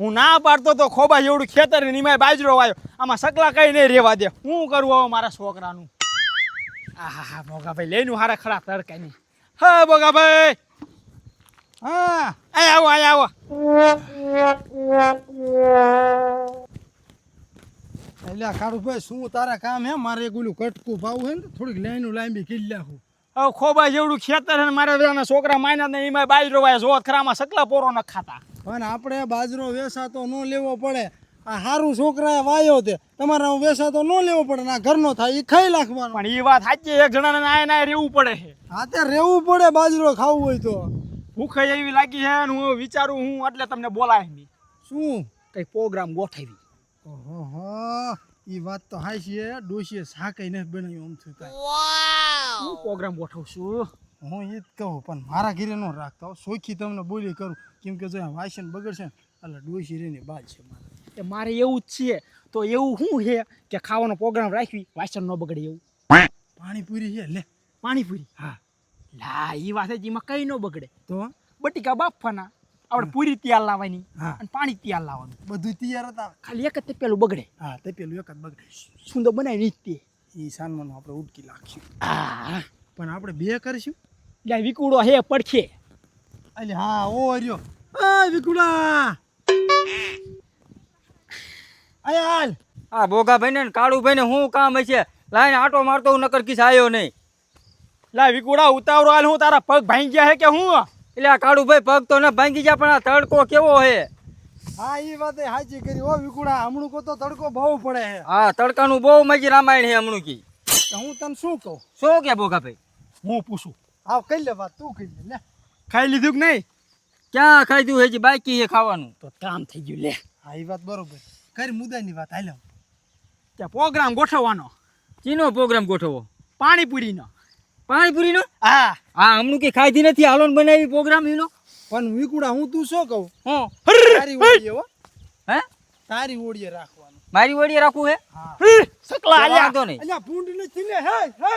હું ના પાડતો તો ખોબા જેવડું ખેતર ને નિમાય બાજરો વાયો આમાં સકલા કઈ નહીં રેવા દે હું કરું હવે મારા છોકરાનું આહા ભોગાભાઈ લઈને હારા ખરા તડકા નહીં હા ભોગાભાઈ હા અહીંયા આવો એટલે કાળુભાઈ શું તારા કામ હે મારે એક ઓલું કટકું ભાવું હે ને થોડીક લાઈનું લાંબી કરી નાખું હવે ખોબા જેવડું ખેતર ને મારા બધાના છોકરા માયના ને એમાં બાજરો વાય જોત ખરામાં સકલા પોરો ન ખાતા પણ આપણે બાજરો વેસાતો ન લેવો પડે આ હારું છોકરાએ વાયો તે તમારે વેસાતો ન લેવો પડે ને આ ઘરનો થાય એ ખાઈ નાખવાનો પણ એ વાત સાચી એક જણાને નાય નાય રહેવું પડે છે હા તે રહેવું પડે બાજરો ખાવું હોય તો ભૂખ એવી લાગી છે ને હું વિચારું હું એટલે તમને બોલાય નહીં શું કઈ પ્રોગ્રામ ગોઠવી ઓહો એ વાત તો હાચી છે ડોશીએ શાકઈ નથી બનાવ્યું આમ થયું કાંઈ હું પ્રોગ્રામ ગોઠવશું હું એ જ કહું પણ મારા ઘરે ન રાખતા સોખી તમને બોલી કરું કેમ કે જો વાસણ બગડશે ને એટલે ડોશી રહીને બાદ છે મારે મારે એવું જ છે તો એવું શું છે કે ખાવાનો પ્રોગ્રામ રાખવી વાસણ ન બગડે એવું પાણીપુરી છે લે પાણીપુરી હા લા એ વાત છે એમાં કઈ ન બગડે તો બટીકા બાફવાના આપણે પૂરી તૈયાર લાવવાની હા. અને પાણી તૈયાર લાવવાનું બધું તૈયાર હતા ખાલી એક જ પેલું બગડે હા તે પેલું એક જ બગડે સુંદર બનાવી નહીં તે એ સાનમાનું આપણે ઉટકી નાખશું હા પણ આપણે બે કરીશું એટલે વિકુડો હે પડખે એટલે હા ઓ રહ્યો આ વિકુડા આય હાલ આ ભોગાભાઈ ને કાળુભાઈ ને શું કામ હશે લાઈને આટો મારતો હું નકર કિસ આવ્યો નહીં લા વિકુડા ઉતાવળો હાલ હું તારા પગ ભાંગી ગયા હે કે હું એટલે આ કાળુભાઈ પગ તો ન ભાંગી જાય પણ આ તડકો કેવો હે હા એ વાત સાચી કરી ઓ વિકુડા હમણું કો તો તડકો બહુ પડે છે હા તડકાનું બહુ મજી રામાયણ હે હમણું કી તો હું તને શું કહું શું કે ભોગાભાઈ હું પૂછું આવ કહી લે વાત તું કહી લે ખાઈ લીધું કે નહીં ક્યાં ખાધું હજી બાકી હે ખાવાનું તો કામ થઈ ગયું લે હા એ વાત બરોબર કરી મુદ્દાની વાત હાલ ત્યાં પ્રોગ્રામ ગોઠવવાનો ચીનો પ્રોગ્રામ ગોઠવો પાણીપુરીનો પાણીપુરીનો હા હા હમણું કે ખાધી નથી હાલો ને બનાવી પ્રોગ્રામ એનો પણ વિકુડા હું તું શું કહું હું તારી ઓળીએ હો હે તારી ઓળીએ રાખવાનું મારી વડીએ રાખવું હે હા સકલા આલ્યા વાંધો નહીં અલ્યા ભૂંડ નથી ને હે હે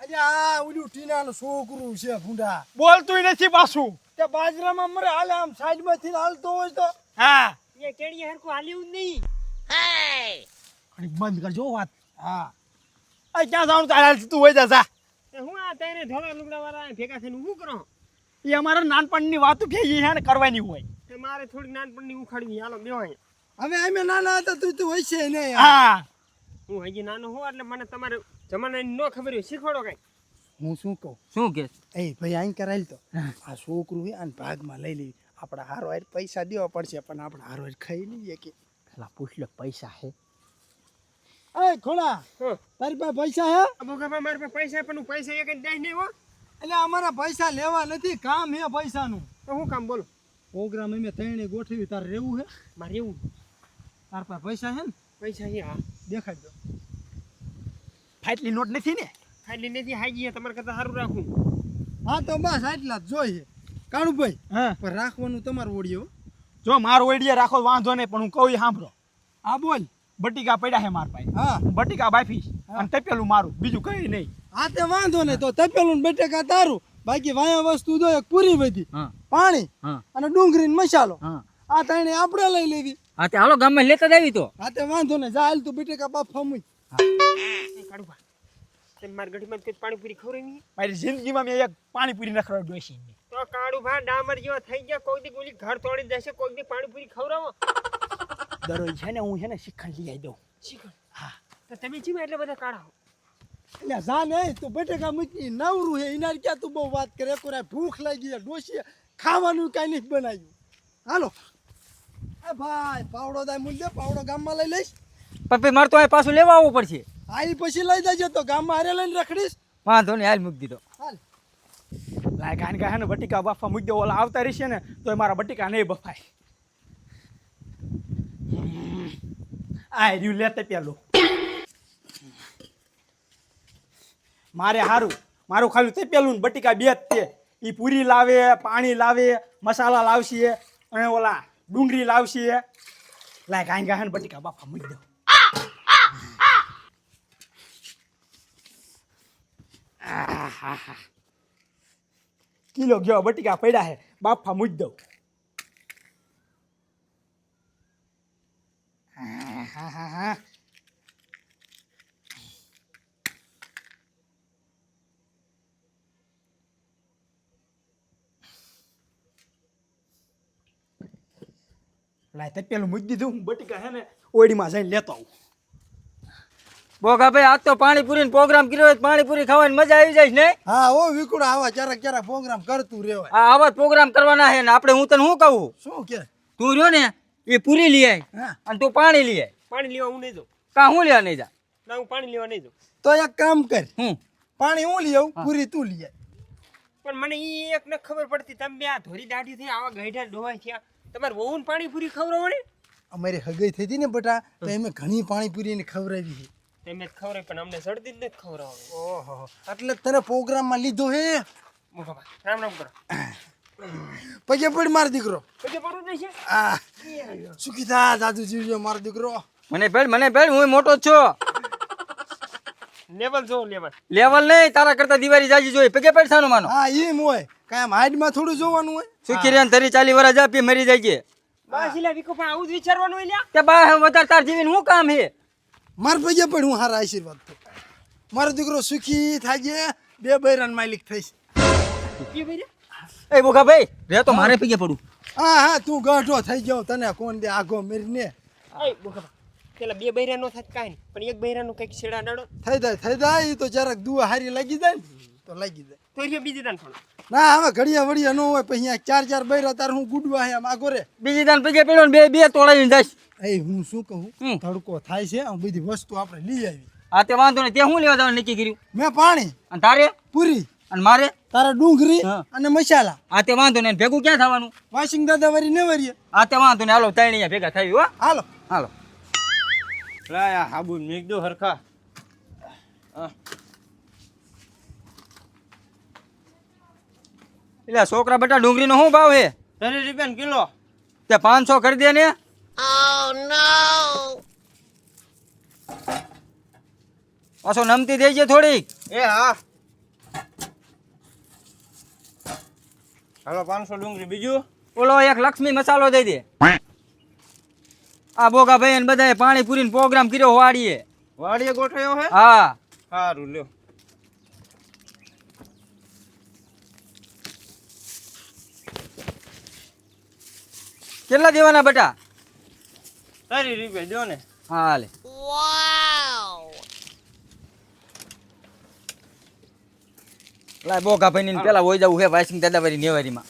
અલ્યા આ ઓલું ટીનાનું છોકરું છે ભૂંડા બોલતું નથી પાછું તે બાજરામાં મરે હાલે આમ સાઈડમાંથી હાલતો હોય તો હા એ કેડી હરકો હાલ્યું નહીં ઘડીક બંધ કરજો વાત હા આ ક્યાં જવાનું તારે તું હોય જા હું આ તારે ધોળા લુગડા વાળા ભેગા થઈને ઊભું કરો એ અમારા નાનપણની વાતો ભેગી છે ને કરવાની હોય મારે થોડીક નાનપણની ઉખાડવી હાલો બે હોય હવે અમે નાના હતા તું તું હોય છે નહીં હા હું હજી નાનો હોઉં એટલે મને તમારે જમાનાની ન ખબર હોય શીખવાડો કઈ હું શું કહું શું કે એ ભાઈ આઈ કરાયેલ તો આ છોકરું હોય આને ભાગમાં લઈ લેવી આપણા હારો હાર પૈસા દેવા પડશે પણ આપણે હારો હાર ખાઈ લઈએ કે પેલા પૂછ લે પૈસા હે એ ખોડા તારી પાસે પૈસા હે ભોગાભાઈ મારી પાસે પૈસા પણ હું પૈસા એક જ દઈ નહીં હો એટલે અમારા પૈસા લેવા નથી કામ હે પૈસાનું તો શું કામ બોલો પ્રોગ્રામ અમે ત્રણે ગોઠવી તારે રહેવું હે મારે એવું તાર પાસે પૈસા હે ને પૈસા છે હા દેખાડ દો ફાટલી નોટ નથી ને ખાલી નથી હાજી તમારે કરતા સારું રાખું હા તો બસ આટલા જ જોઈએ કાળુભાઈ હા પણ રાખવાનું તમારું ઓડિયો જો મારો ઓઈડિયા રાખો વાંધો નહીં પણ હું કહું એ સાંભળો હા બોલ બટીકા પડ્યા છે માર પાસે હા હું બટીકા બાફીશ અને તપેલું મારું બીજું કઈ નહીં હા તે વાંધો નહીં તો તપેલું ને બટેકા તારું બાકી વાયા વસ્તુ જો એક પૂરી બધી હા પાણી હા અને ડુંગળી ને મસાલો હા આ ત્રણે આપણે લઈ લેવી હા તે હાલો ગામમાં લેતા જ આવી તો હા તે વાંધો નહીં જા હાલ તું બટેકા બાફા મૂક કાઢું તમે મારી ગઢીમાં કોઈ પાણીપુરી ખવડાવી મારી જિંદગીમાં મેં એક પાણીપુરી ન ખવડાવી ડોશી તો કાળું ભા ડામર જેવા થઈ ગયા કોઈ દી ગોલી ઘર તોડી દેશે કોઈ દી પાણીપુરી ખવડાવો દરરોજ છે ને હું છે ને શિખંડ લઈ આવી દઉં શીખર હા તો તમે ચીમાં એટલે બધા કાઢાવો એટલે જા નહીં તું બટેકા મૂકી નવરું હે એના ક્યાં તું બહુ વાત કરે કોરા ભૂખ લાગી છે ડોશી ખાવાનું કાંઈ નથી બનાવ્યું હાલો એ ભાઈ પાવડો દાય મૂલ દે પાવડો ગામમાં લઈ લઈશ પપ્પી મારે તો અહીં પાછું લેવા આવવું પડશે આ ઈ પછી લઈ જજો તો ગામમાં હારે લઈને રખડીશ વાંધો નહીં હાલ મૂકી દીધો હાલ લાય ગાન ગાય ને બટીકા બાફવા મૂકી દો ઓલા આવતા રહેશે ને તો એ મારા બટીકા નહીં બફાય આ રહ્યું લેતે પેલું મારે હારું મારું ખાલી તે પેલું ને બટીકા બે જ તે એ પૂરી લાવે પાણી લાવે મસાલા લાવશે અને ઓલા ડુંગળી લાવશે લાય ગાય ગાય ને બટીકા બાફવા મૂકી દો કિલો ગયો બટીકા પડ્યા હે બાફા મૂકી દઉં લાય તે પેલું મૂકી દીધું હું બટીકા હે ને ઓડીમાં જઈને લેતો આવું. બોગાભાઈ આજ તો પાણીપુરીનો પ્રોગ્રામ કર્યો હોય તો પાણીપુરી ખાવાની મજા આવી જાય ને. હા ઓ વિકુડા આવા ક્યારેક પ્રોગ્રામ કરતું રહેવાય. આ આવા પ્રોગ્રામ કરવાના છે ને આપણે હું તને શું કહું શું કે તું રહ્યો ને એ પૂરી લઈ આય હા અને તું પાણી લઈ આય. પાણી લેવા હું નહીં જાઉં. કાં હું લેવા નહીં જા. ના હું પાણી લેવા નહીં જાઉં. તો એક કામ કર હું પાણી હું લઈ આવું પૂરી તું લઈ આવ. પણ મને ઈ એક ને ખબર પડતી તમે બે આ ધોરી દાઢી થઈ આવા ગઈઢા ડોહાઈ થયા તમારે વહુને પાણી પૂરી ખવડાવવાની અમારી હગાઈ થઈ હતી ને બટા તો એમે ઘણી પાણીપુરી એને ખવડાવી છે. તમે જ ખવડાવી પણ અમને સડતી જ નથી ખવડાવવાની. ઓહો એટલે તને પ્રોગ્રામમાં લીધો હે. મોટા ભાઈ રામ રામ કરો. પગે પડ માર દીકરો. પછી પડવું જ નહીં છે. આ સુખી થા દાદુ જીવજો માર દીકરો. મને પેડ હું મોટો જ છું. લેવલ જો લેવલ. લેવલ નહીં તારા કરતા દિવાળી જાજી જોઈએ પગે પૈસાનો માનો. હા એમ હોય કાયમ હાઈડમાં થોડું જોવાનું હોય. સુખી રહ્યા તરી 40 વર્ષ જા પી મરી જાય છે. બસ ઇલા વિકો પણ આવું જ વિચારવાનું હોય લ્યા. તે બા વધારે તાર જીવીને શું કામ હે. માર પગે પડ હું હારા આશીર્વાદ તો મારો દીકરો સુખી થાજે બે બૈરાન માલિક થઈશ. કે ભાઈ રે? એ બોગાભાઈ રે તો મારે પગે પડું. હા તું ગાઢો થઈ જાવ તને કોણ દે આગો મેરીને. એ બોકા પેલા બે બૈરા નો થાય કાંઈ નહીં પણ એક બૈરાનું કંઈક છેડા ડાડો થઈ જાય એ તો જરાક દુઆ હારી લાગી જાય ને તો લાગી જાય. તો એ બીજી દાન થોડું. ના હવે ઘડિયા વડિયા ન હોય પછી અહીંયા ચાર બૈરા તાર હું ગુડવા હે આમ આગો રે. બીજી દાન પગે પડ્યો ને બે તોડાવીને જાય. એ હું શું કહું તડકો થાય છે આ બધી વસ્તુ આપણે લઈ આવી. આ તે વાંધો નહીં તે હું લેવા જવાનું નક્કી કર્યું. મેં પાણી અને તારે પૂરી અને મારે તારા ડુંગળી હા. અને મસાલા આ તે વાંધો નહીં ભેગું ક્યાં થવાનું. વાશિંગ દાદા વારી ને વરીએ. આ તે વાંધો નહીં હાલો ત્રણેય ભેગા થઈ હો હાલો હાલો. લાયા હાબુ મેક દો હરખા. એટલે છોકરા બેટા ડુંગળીનો શું ભાવ છે. 30 રૂપિયા કિલો. તે 500 કરી દે ને. પાછો નમતી થઈ છે થોડીક. એ હા હાલો 500 ડુંગળી બીજું. ઓલો એક લક્ષ્મી મસાલો દઈ દે. આ બોગા ભાઈ ને બધાએ પાણીપુરીનો પ્રોગ્રામ કર્યો વાડીએ. વાડીએ ગોઠવ્યો હે. હા સારું લ્યો. કેટલા દેવાના બેટા. 30 રૂપિયા દો ને. હા હાલે. લાય બોગા ભાઈ ને પેલા હોય જવું હે વાયસિંગ દાદાવારી નેવારીમાં.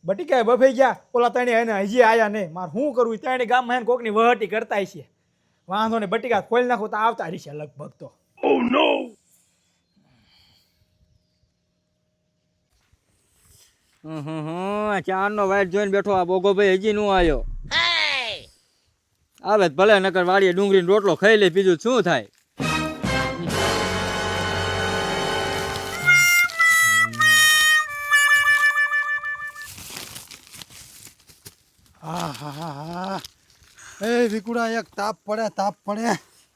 બટીકા બફાઈ ગયા ઓલા તણે એને હજી આયા નહીં મારે શું કરવું તણે ગામમાં એને કોકની વહટી કરતા છે. વાંધો ને બટીકા ખોલી નાખો તો આવતા રહી છે લગભગ તો. ચારનો વાઈટ જોઈને બેઠો આ બોગો ભાઈ હજી નું આવ્યો. આવે તો ભલે નકર વાડીએ ડુંગળીનો રોટલો ખાઈ લે બીજું શું થાય. હા હા હા એ વિકુડા એક તાપ પડે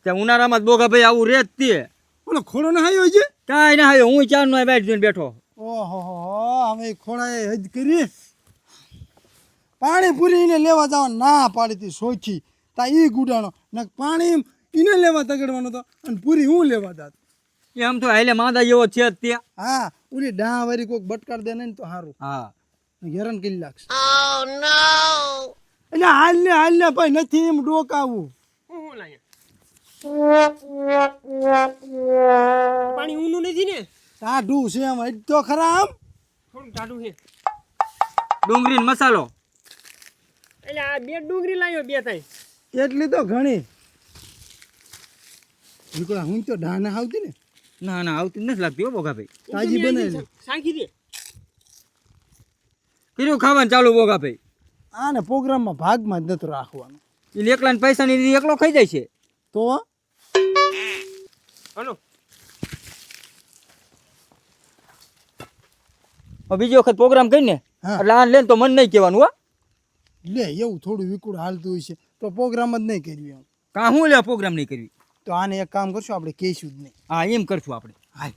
ત્યાં ઉનાળામાં જ બોગા ભાઈ આવું રે જ તે. ઓલો ખોડો ના હાયો છે. કાંઈ ના આવ્યો હું ચારનો વાઈટ જોઈને બેઠો. ઓહો હવે ખોડાએ હજ કરી પાણી પૂરી એને લેવા જવા ના પાડી હતી સોચી તા ઈ ગુડાણો ને પાણી એને લેવા તગડવાનો તો અને પૂરી હું લેવા જાત. એમ તો હાલે માંદા જેવો છે જ તે. હા ઓલી ડા વારી કોક બટકાડ દે ને તો સારું હા હેરાન કરી લાગશે. એટલે હાલ ને ભાઈ નથી એમ ડોકાવું. હું લાયા પાણી ઊનું નથી ને. ટાઢું છે એમ હજ તો ખરા આમ થોડું ટાઢું છે. ડુંગળીનો મસાલો. એટલે આ બે ડુંગળી લાવ્યો બે થાય. એટલી તો ઘણી વિકુડા હું તો ડા ના આવતી ને ના ના આવતી નથી લાગતી હો બોગા ભાઈ. તાજી બનાવેલી સાંખી દે. કર્યું ખાવાનું ચાલુ બોગા ભાઈ. આને પ્રોગ્રામમાં ભાગમાં જ નથી રાખવાનું. એ એકલા પૈસા ની એકલો ખાઈ જાય છે. તો હાલો બીજી વખત પ્રોગ્રામ કરીને હા. એટલે આ લેન તો મન નહીં કહેવાનું હો. લે એવું થોડું વિકુડ હાલતું હોય છે તો પ્રોગ્રામ જ નહીં કર્યું એમ કાં હું લે પ્રોગ્રામ નહીં કરવી. તો આને એક કામ કરશું આપણે કહીશું જ નહીં. હા એમ કરશું આપણે. હાલ